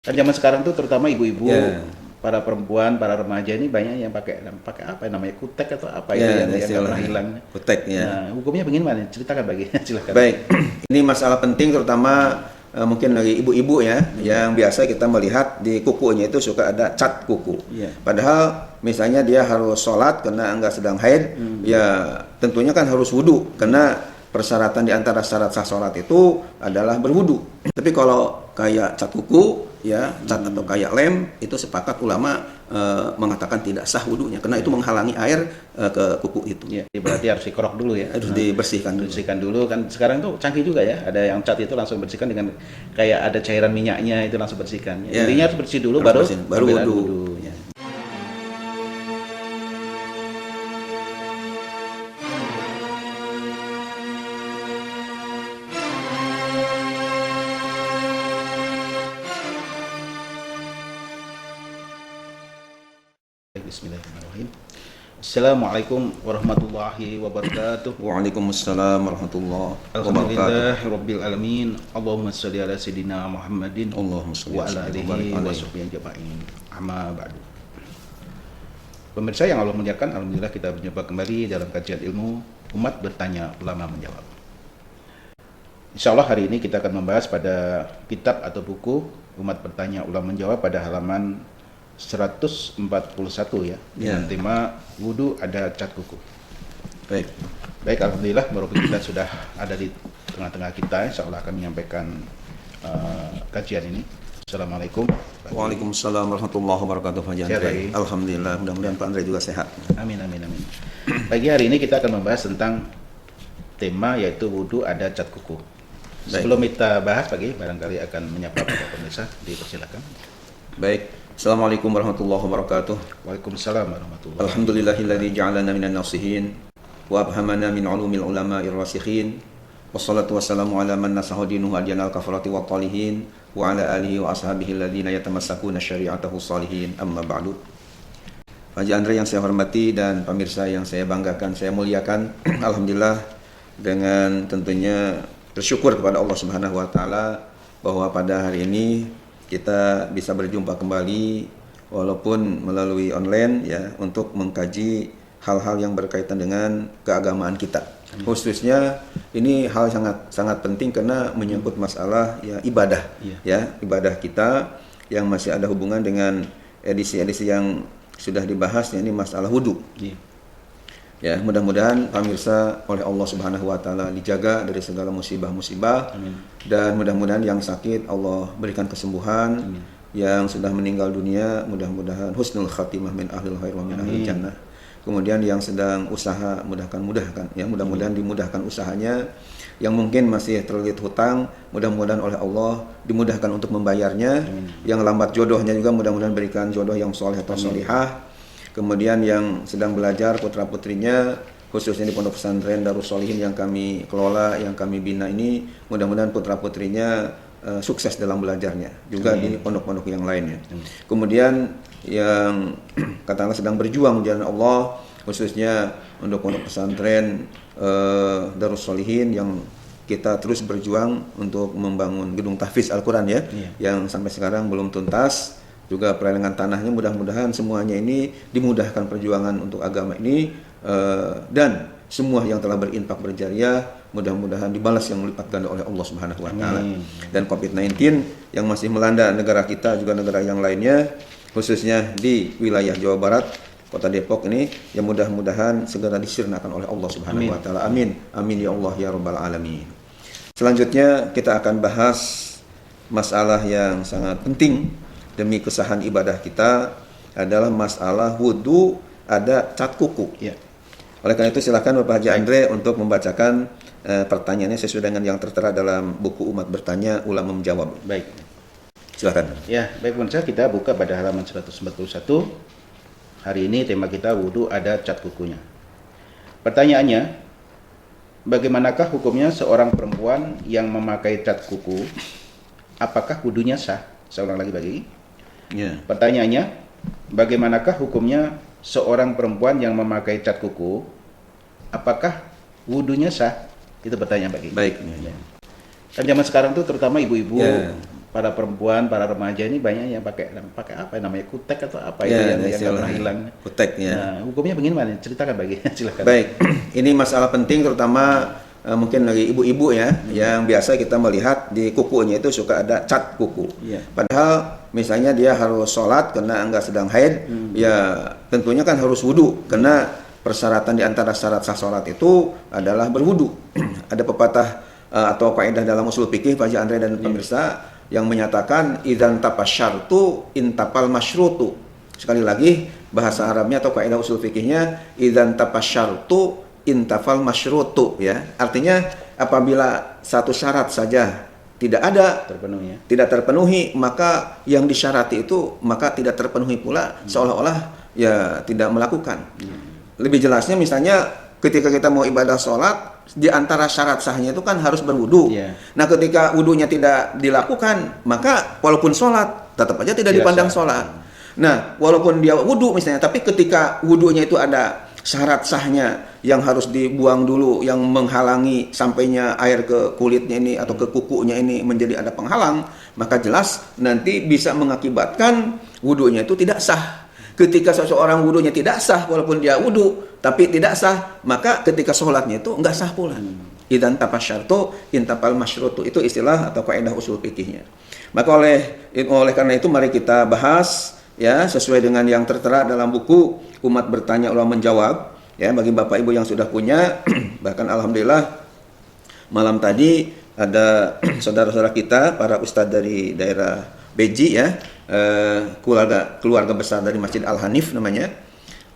Kan zaman sekarang tuh terutama ibu-ibu, Ya, para perempuan, para remaja ini banyak yang pakai apa ya namanya kutek atau apa itu ya, yang nggak pernah istilahnya hilang. kutek ya. Nah, hukumnya bagaimana? Ceritakan bagi, silakan. Baik, ini masalah penting terutama mungkin dari ibu-ibu ya, yang biasa kita melihat di kukunya itu suka ada cat kuku. Iya. Padahal misalnya dia harus sholat karena enggak sedang haid, ya tentunya kan harus wudhu karena persyaratan di antara syarat sah sholat itu adalah berwudhu. Tapi kalau kayak cat kuku, ya cat atau kayak lem, itu sepakat ulama mengatakan tidak sah wudhunya karena itu menghalangi air ke kuku itu. Ya, berarti harus dikerok dulu ya. Harus dibersihkan dulu. Bersihkan dulu kan sekarang tuh canggih juga ya. Ada yang cat itu langsung bersihkan dengan kayak ada cairan minyaknya itu langsung bersihkan. Ya. Intinya harus bersih dulu Harus baru bersih, baru ambil air wudhu. wudhu, ya. Bismillahirrahmanirrahim. Assalamualaikum warahmatullahi wabarakatuh. Waalaikumsalam warahmatullahi wabarakatuh. Alhamdulillah Rabbil Alamin. Allahumma salli ala Sayyidina Muhammadin Allahumma shalli wa ala ala Sayyidina alihi wa Muhammad. sahbihi ajma'in. Amma ba'du. Pemirsa yang Allah muliakan, alhamdulillah kita berjumpa kembali dalam kajian ilmu Umat Bertanya Ulama Menjawab. Insya Allah hari ini kita akan membahas pada kitab atau buku Umat Bertanya Ulama Menjawab pada halaman 141 ya, dengan tema wudhu ada cat kuku. Baik. Baik, alhamdulillah Barokat kita sudah ada di tengah-tengah kita. Insya Allah akan menyampaikan kajian ini. Assalamualaikum. Waalaikumsalam warahmatullahi wabarakatuh Pak Sehat Andre. lagi? Alhamdulillah, mudah-mudahan Pak Andre juga sehat. Amin, amin, amin. Pagi hari ini kita akan membahas tentang tema yaitu wudhu ada cat kuku. Sebelum kita bahas pagi, barangkali akan menyapa para pemirsa, dipersilakan. Baik. Assalamualaikum warahmatullahi wabarakatuh. Waalaikumsalam warahmatullahi wabarakatuh. Alhamdulillahilladzi ja'alana minan nasihin wa abhamana min ulumil ulama'ir rasikhin. Wassalatu wassalamu ala man nasahu dinuhu adyanal kafarati wa talihin wa ala alihi wa ashabihi alladhina yatamassakuna syari'atahu salihin. Amma ba'du. Haji Andre yang saya hormati dan pemirsa yang saya banggakan, saya muliakan. Alhamdulillah dengan tentunya bersyukur kepada Allah Subhanahu wa taala bahwa pada hari ini kita bisa berjumpa kembali walaupun melalui online ya untuk mengkaji hal-hal yang berkaitan dengan keagamaan kita. Khususnya ini hal sangat penting karena menyangkut masalah ya ibadah ya ibadah kita yang masih ada hubungan dengan edisi-edisi yang sudah dibahas ya, ini masalah wudhu. Ya, mudah-mudahan pemirsa oleh Allah Subhanahu wa taala dijaga dari segala musibah-musibah. Dan mudah-mudahan yang sakit Allah berikan kesembuhan. Yang sudah meninggal dunia mudah-mudahan husnul khatimah min ahlil khair wa min ahlil jannah. Kemudian yang sedang usaha mudahkan ya, mudah-mudahan dimudahkan usahanya. Yang mungkin masih terlilit hutang, mudah-mudahan oleh Allah dimudahkan untuk membayarnya. Yang lambat jodohnya juga mudah-mudahan berikan jodoh yang soleh atau solihah. Kemudian yang sedang belajar putra-putrinya khususnya di pondok pesantren Darus Sholihin yang kami kelola, yang kami bina ini, mudah-mudahan putra-putrinya sukses dalam belajarnya, juga di pondok-pondok yang lainnya. Kemudian yang katakanlah sedang berjuang di jalan Allah, khususnya untuk pondok pesantren Darus Sholihin yang kita terus berjuang untuk membangun gedung tahfiz Al-Quran ya, yang sampai sekarang belum tuntas. Juga pelelangan tanahnya, mudah-mudahan semuanya ini dimudahkan perjuangan untuk agama ini, dan semua yang telah berinfak berjariah mudah-mudahan dibalas yang melipat ganda oleh Allah Subhanahu wa taala. Dan COVID-19 yang masih melanda negara kita juga negara yang lainnya, khususnya di wilayah Jawa Barat, Kota Depok ini, yang mudah-mudahan segera disirnakan oleh Allah Subhanahu wa taala. Amin. Amin ya Allah ya rabbal alamin. Selanjutnya kita akan bahas masalah yang sangat penting demi kesahan ibadah kita, adalah masalah wudhu ada cat kuku. Oleh karena itu silakan Bapak Haji Andre untuk membacakan pertanyaannya sesuai dengan yang tertera dalam buku Umat Bertanya Ulama Menjawab. Baik. Silakan. Ya, baik pemirsa, kita buka pada halaman 141. Hari ini tema kita wudhu ada cat kukunya. Pertanyaannya, bagaimanakah hukumnya seorang perempuan yang memakai cat kuku? Apakah wudhunya sah? Saya ulang lagi bagi. Pertanyaannya, bagaimanakah hukumnya seorang perempuan yang memakai cat kuku? Apakah wudhunya sah? Itu pertanyaan bagi. Baik. Kan zaman sekarang tuh terutama ibu-ibu, para perempuan, para remaja ini banyak yang pakai apa namanya, kutek atau apa itu Ya, yang nggak pernah hilang. kutek ya. Nah, hukumnya bagaimana? Ceritakan bagi silakan. Baik, ini masalah penting terutama mungkin bagi ibu-ibu ya, yang biasa kita melihat di kukunya itu suka ada cat kuku. Iya. Padahal misalnya dia harus sholat karena enggak sedang haid, ya tentunya kan harus wudu karena persyaratan di antara syarat sah sholat itu adalah berwudu. Ada pepatah atau kaidah dalam usul fikih Pak Haji Andre dan pemirsa yang menyatakan idzan tapasyartu intapal masyrutu. Sekali lagi bahasa Arabnya atau kaidah usul fikihnya idzan tapasyartu intafal masyrutu ya. Artinya apabila satu syarat saja tidak ada, Terpenuhi ya. tidak terpenuhi, maka yang disyarati itu maka tidak terpenuhi pula, seolah-olah ya tidak melakukan. Lebih jelasnya misalnya ketika kita mau ibadah sholat, di antara syarat sahnya itu kan harus berwudu. Iya. Nah ketika wudunya tidak dilakukan, maka walaupun sholat tetap aja tidak dipandang sah. sholat. Nah walaupun dia wudu misalnya, tapi ketika wudunya itu ada syarat sahnya yang harus dibuang dulu, yang menghalangi sampainya air ke kulitnya ini atau ke kukunya ini menjadi ada penghalang, maka jelas nanti bisa mengakibatkan wudunya itu tidak sah. Ketika seseorang wudunya tidak sah, walaupun dia wudu tapi tidak sah, maka ketika sholatnya itu enggak sah pula. Idzan tapasyartu intapal masyrutu, itu istilah atau kaidah usul fikihnya. Maka oleh karena itu mari kita bahas ya sesuai dengan yang tertera dalam buku Umat Bertanya Ulama Menjawab ya, bagi Bapak Ibu yang sudah punya. Bahkan alhamdulillah malam tadi ada saudara-saudara kita para ustadz dari daerah Beji ya, keluarga besar dari Masjid Al-Hanif namanya.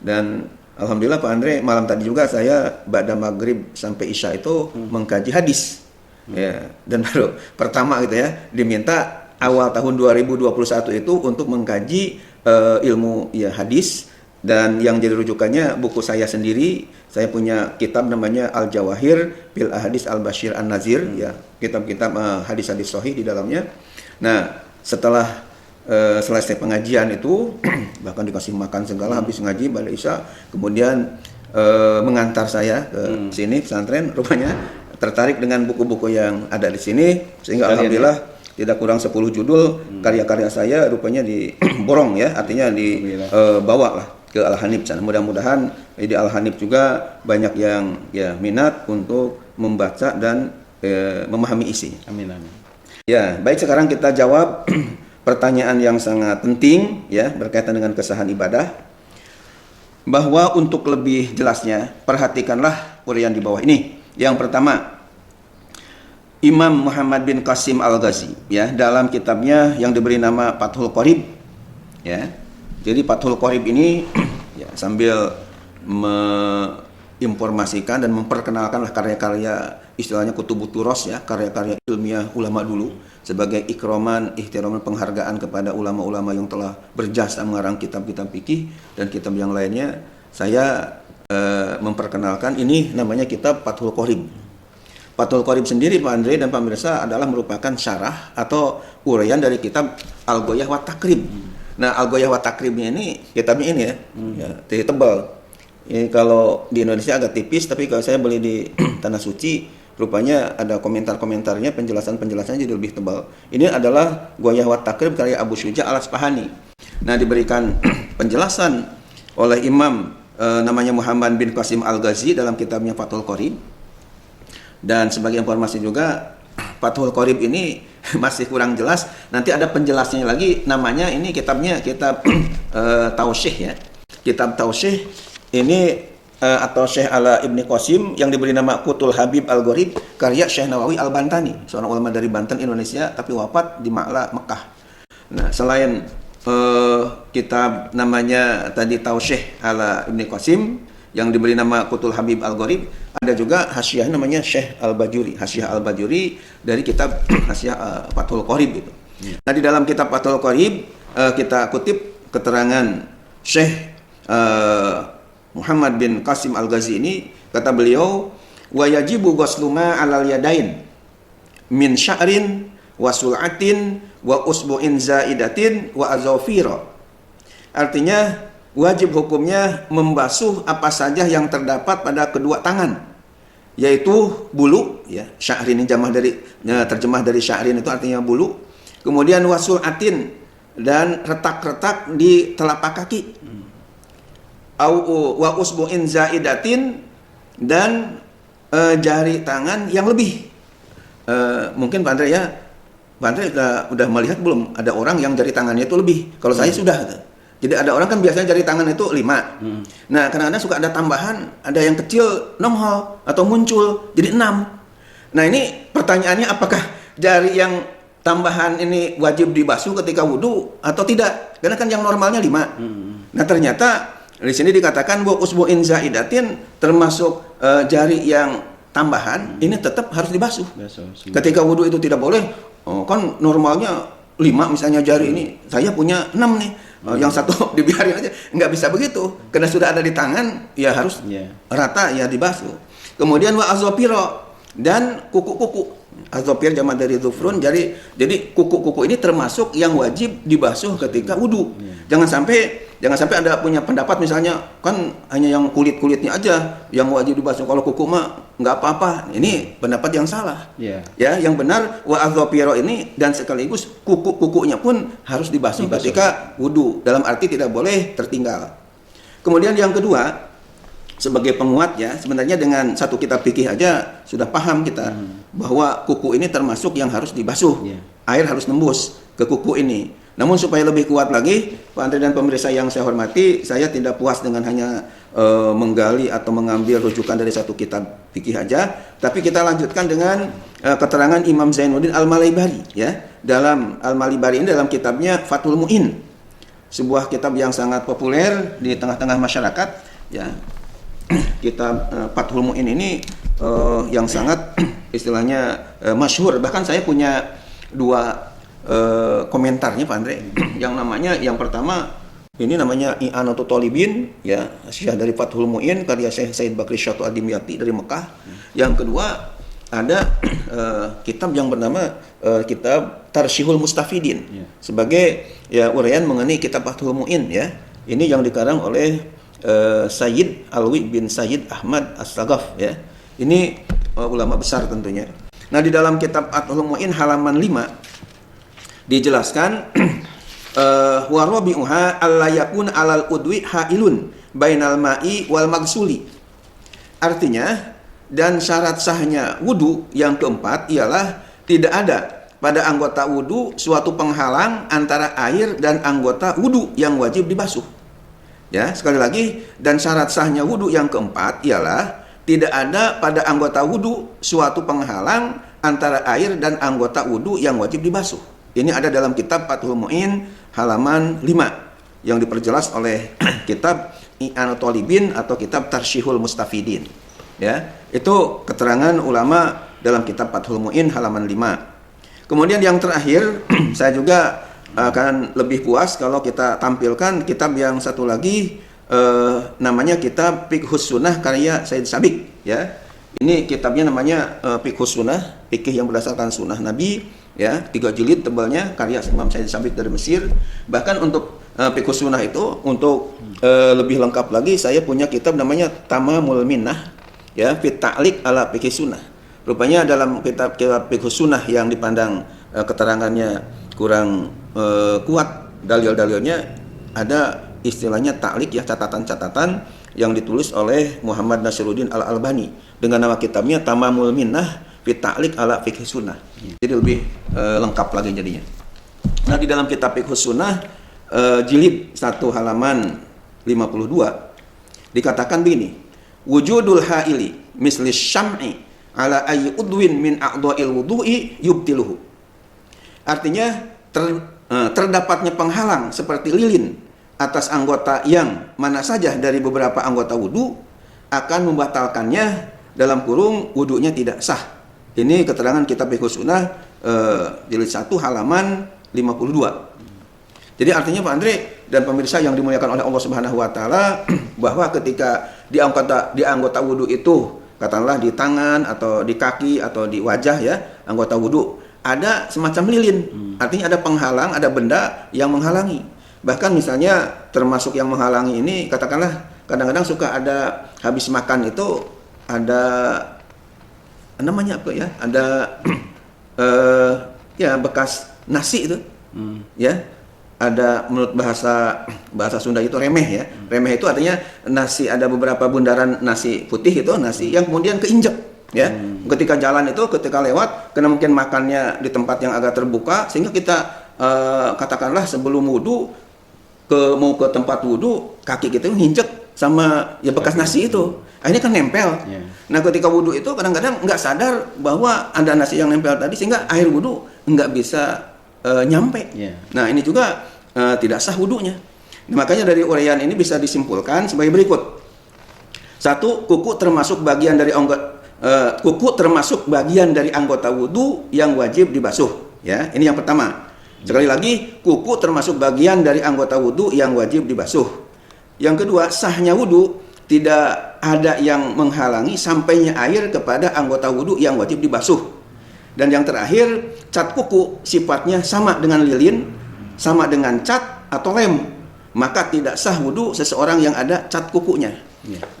Dan alhamdulillah Pak Andre, malam tadi juga saya ba'da maghrib sampai isya itu mengkaji hadis ya, dan baru pertama gitu ya diminta awal tahun 2021 itu untuk mengkaji ilmu ya hadis. Dan yang jadi rujukannya buku saya sendiri. Saya punya kitab namanya Al-Jawahir Bil Ahadits Al-Bashir An-Nazir ya, kitab-kitab hadis-hadis sahih di dalamnya. Nah setelah selesai pengajian itu bahkan dikasih makan segala habis ngaji pada isya, kemudian mengantar saya ke sini pesantren, rupanya tertarik dengan buku-buku yang ada di sini sehingga alhamdulillah tidak kurang 10 judul karya-karya saya rupanya diborong ya, artinya dibawa lah ke Al-Hanif sana. Mudah-mudahan di Al-Hanif juga banyak yang ya minat untuk membaca dan memahami isi. Amin amin. Ya, baik, sekarang kita jawab pertanyaan yang sangat penting ya berkaitan dengan kesahan ibadah. Bahwa untuk lebih jelasnya perhatikanlah uraian di bawah ini. Yang pertama, Imam Muhammad bin Qasim Al-Ghazi ya dalam kitabnya yang diberi nama Fathul Qorib ya. Jadi Fathul Qorib ini ya sambil menginformasikan dan memperkenalkanlah karya-karya istilahnya kutubuturos ya, karya-karya ilmiah ulama dulu sebagai ikroman, ihtiraman, penghargaan kepada ulama-ulama yang telah berjasa mengarang kitab-kitab fikih dan kitab yang lainnya. Saya memperkenalkan ini namanya kitab Fathul Qorib. Fathul Qorib sendiri Pak Andre dan pemirsa adalah merupakan syarah atau uraian dari kitab Al-Ghoyah wa Takrib. Nah, Al-Ghoyah wa Takribnya ini kitabnya ini ya, tebal. Ini kalau di Indonesia agak tipis, tapi kalau saya beli di Tanah Suci, rupanya ada komentar-komentarnya, penjelasan-penjelasannya jadi lebih tebal. Ini adalah Ghoyah wa Takrib karya Abu Syuja Al-Asfahani. Nah, diberikan penjelasan oleh Imam namanya Muhammad bin Qasim Al-Ghazi dalam kitabnya Fathul Qorib. Dan sebagai informasi juga, Fathul Qorib ini masih kurang jelas. Nanti ada penjelasnya lagi, namanya ini kitabnya kitab Tausyih ya. Kitab Tausyih ini atau Syekh Ala Ibni Qasim yang diberi nama Qutul Habib Al-Gharib karya Syekh Nawawi Al-Bantani, seorang ulama dari Banten Indonesia tapi wafat di Ma'la Mekah. Nah, selain kitab namanya tadi Tausyih Ala Ibni Qasim yang diberi nama Qutul Habib Al-Gharib, ada juga hasyiah namanya Syekh Al-Bajuri, hasyiah Al-Bajuri dari kitab hasyiah Fathul Qorib itu. Nah, di dalam kitab Fathul Qorib kita kutip keterangan Syekh Muhammad bin Qasim Al-Ghazi ini, kata beliau, wa yajibu ghuslu ma 'alal yadain min sya'rin wa sul'atin wa usbu'in zaidatin wa azafira. Artinya wajib hukumnya membasuh apa saja yang terdapat pada kedua tangan, yaitu bulu ya, sya'rin ini terjemah dari sya'rin itu artinya bulu, Kemudian wasul atin, dan retak-retak di telapak kaki. Wa usbu'in zaidatin, dan jari tangan yang lebih. Mungkin Pak Andre ya, Pak Andre udah melihat belum ada orang yang jari tangannya itu lebih? Kalau saya sudah. Jadi ada orang kan biasanya jari tangan itu 5. Nah, kadang-kadang suka ada tambahan, ada yang kecil nongol atau muncul jadi 6. Nah, ini pertanyaannya, apakah jari yang tambahan ini wajib dibasuh ketika wudhu atau tidak? Karena kan yang normalnya 5. Nah, ternyata di sini dikatakan bahwa usbu'in zaidatin termasuk jari yang tambahan ini tetap harus dibasuh. Ketika wudhu itu tidak boleh, kan normalnya 5 misalnya jari ini, saya punya 6 nih. Yang satu dibiarin aja, nggak bisa begitu, karena sudah ada di tangan ya harus rata ya dibasuh. Kemudian wa azopiro, dan kuku-kuku. Azopir jamak dari zufrun, jadi kuku-kuku ini termasuk yang wajib dibasuh ketika wudhu. Jangan sampai ada punya pendapat misalnya kan hanya yang kulit-kulitnya aja yang wajib dibasuh, kalau kuku mah nggak apa-apa. Ini pendapat yang salah. Ya, yang benar wa azopiro ini, dan sekaligus kuku-kukunya pun harus dibasuh ketika wudhu, dalam arti tidak boleh tertinggal. Kemudian yang kedua, sebagai penguat ya, sebenarnya dengan satu kitab fikih aja sudah paham kita bahwa kuku ini termasuk yang harus dibasuh. Air harus nembus ke kuku ini. Namun supaya lebih kuat lagi, Pak Andre dan pemirsa yang saya hormati, saya tidak puas dengan hanya menggali atau mengambil rujukan dari satu kitab fikih aja, tapi kita lanjutkan dengan keterangan Imam Zainuddin Al-Malibari ya. Dalam Al-Malibari ini dalam kitabnya Fathul Mu'in, sebuah kitab yang sangat populer di tengah-tengah masyarakat ya. Kitab Fathul Mu'in ini yang sangat istilahnya masyhur. Bahkan saya punya 2 komentarnya Pak Andre. Yang pertama ini namanya I'anatul Thalibin ya, Syarah dari Fathul Mu'in karya Syekh Said Bakri Syatu Ad-Dimyati dari Mekah. Yang kedua ada kitab yang bernama kitab Tarsyihul Mustafidin sebagai ya uraian mengenai kitab Fathul Mu'in ya. Ini yang dikarang oleh Sayyid Alwi bin Sayyid Ahmad As-Saghaf ya. Ini ulama besar tentunya. Nah, di dalam kitab Fathul Mu'in halaman 5 dijelaskan wa rabi'uha alla yakun 'alal udwi hailun bainal ma'i wal magsuli. Artinya, dan syarat sahnya wudu yang keempat ialah tidak ada pada anggota wudu suatu penghalang antara air dan anggota wudu yang wajib dibasuh. Ya, sekali lagi, dan syarat sahnya wudu yang keempat ialah tidak ada pada anggota wudu suatu penghalang antara air dan anggota wudu yang wajib dibasuh. Ini ada dalam kitab Fathul Mu'in halaman 5 yang diperjelas oleh kitab I'anatul Thalibin atau kitab Tarsyihul Mustafidin. Ya, itu keterangan ulama dalam kitab Fathul Mu'in halaman 5. Kemudian yang terakhir, saya juga akan lebih puas kalau kita tampilkan kitab yang satu lagi, namanya kitab Fiqhus Sunnah karya Said Sabiq ya. Ini kitabnya namanya Fiqhus Sunnah, fikih yang berdasarkan sunnah Nabi ya, 3 jilid tebalnya karya Imam Said Sabiq dari Mesir. Bahkan untuk Fiqhus Sunnah itu untuk lebih lengkap lagi, saya punya kitab namanya Tamamul Minnah ya, fit ta'liq ala Fiqhus Sunnah. Rupanya dalam kitab Fiqhus Sunnah yang dipandang keterangannya kurang kuat dalil-dalilnya, ada istilahnya ta'liq ya, catatan-catatan yang ditulis oleh Muhammad Nasiruddin Al-Albani dengan nama kitabnya Tamamul Minnah fit ta'liq ala Fiqhus Sunnah. Jadi lebih lengkap lagi jadinya. Nah, di dalam kitab Fiqhus Sunnah jilid 1 halaman 52 dikatakan begini, wujudul haili misli syam'i ala ayyi udwin min a'dha'il wudu'i yubtiluhu. Artinya terdapatnya penghalang seperti lilin atas anggota yang mana saja dari beberapa anggota wudu akan membatalkannya, dalam kurung wudunya tidak sah. Ini keterangan kitab Fiqhus Sunnah jilid 1 halaman 52. Jadi artinya Pak Andre dan pemirsa yang dimuliakan oleh Allah Subhanahu wa taala, bahwa ketika di anggota wudu itu, katakanlah di tangan atau di kaki atau di wajah ya, anggota wudu ada semacam lilin. Artinya ada penghalang, ada benda yang menghalangi. Bahkan misalnya termasuk yang menghalangi ini, katakanlah kadang-kadang suka ada habis makan itu ada namanya apa ya? Ada ya bekas nasi itu, ya. Ada menurut bahasa Sunda itu remeh ya. Remeh itu artinya nasi, ada beberapa bundaran nasi putih itu nasi yang kemudian keinjek ya. Ketika jalan itu, ketika lewat, karena mungkin makannya di tempat yang agak terbuka, sehingga kita katakanlah sebelum wudu mau ke tempat wudu, kaki kita nginjek sama ya bekas nasi itu. Akhirnya kan nempel. Nah, ketika wudu itu kadang-kadang nggak sadar bahwa ada nasi yang nempel tadi, sehingga air wudu nggak bisa nyampe. Nah, ini juga tidak sah wudunya. Nah, makanya dari uraian ini bisa disimpulkan sebagai berikut. 1, kuku termasuk bagian dari anggota wudu yang wajib dibasuh. Ya, ini yang pertama. Sekali lagi, kuku termasuk bagian dari anggota wudu yang wajib dibasuh. Yang kedua, sahnya wudu tidak ada yang menghalangi sampainya air kepada anggota wudu yang wajib dibasuh. Dan yang terakhir, cat kuku sifatnya sama dengan lilin, sama dengan cat atau lem, maka tidak sah wudu seseorang yang ada cat kukunya.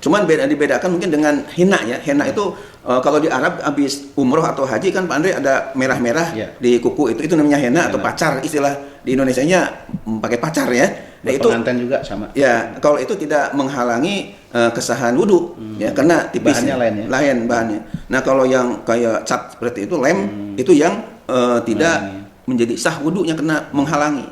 Cuman dibedakan mungkin dengan henna ya. Henna itu kalau di Arab habis umroh atau haji kan Pak Andre ada merah-merah di kuku, itu namanya henna atau pacar, istilah di Indonesianya pakai pacar ya. Nah, itu pengantin juga sama. Ya, kalau itu tidak menghalangi kesahan wudu ya, karena tipis lain bahannya. Nah, kalau yang kayak cat seperti itu, lem, itu yang tidak menjadi sah wudunya, kena menghalangi.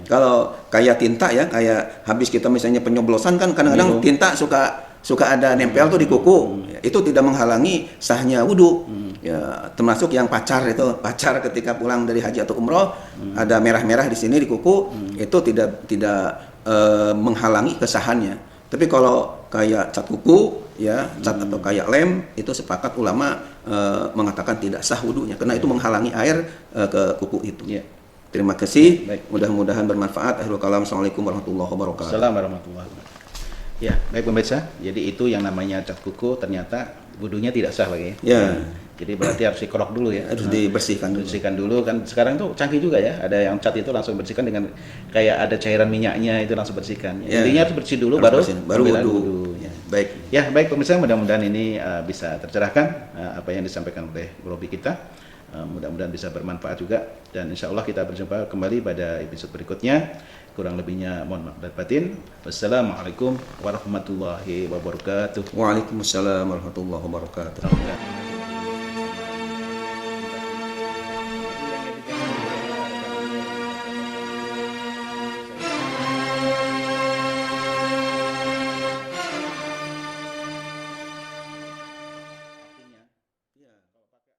Kalau kayak tinta ya, kayak habis kita misalnya penyoblosan kan kadang-kadang tinta suka ada nempel tuh di kuku. Itu tidak menghalangi sahnya wudu. Ya, termasuk yang pacar ketika pulang dari haji atau umroh, ada merah-merah di sini di kuku, itu tidak menghalangi kesahannya. Tapi kalau kayak cat kuku ya, cat atau kayak lem, itu sepakat ulama mengatakan tidak sah wudunya karena itu menghalangi air ke kuku itu. Terima kasih. Mudah-mudahan bermanfaat. Akhirul kalam. Assalamualaikum warahmatullahi wabarakatuh. Assalamualaikum warahmatullahi wabarakatuh. Ya, baik pemirsa. Jadi itu yang namanya cat kuku, ternyata wudunya tidak sah lagi. Ya. Jadi berarti harus dikerok dulu ya. Harus dibersihkan dulu. Bersihkan dulu kan, sekarang tuh canggih juga ya. Ada yang cat itu langsung bersihkan dengan kayak ada cairan minyaknya, itu langsung bersihkan. Intinya harus bersih dulu baru wudu. Baik. Ya, baik pemirsa, mudah-mudahan ini bisa tercerahkan apa yang disampaikan oleh Robi kita. Mudah-mudahan bisa bermanfaat juga, dan insya Allah kita berjumpa kembali pada episode berikutnya. Kurang lebihnya mohon maaf dan batin. Wassalamualaikum warahmatullahi wabarakatuh. Waalaikumsalam warahmatullahi wabarakatuh.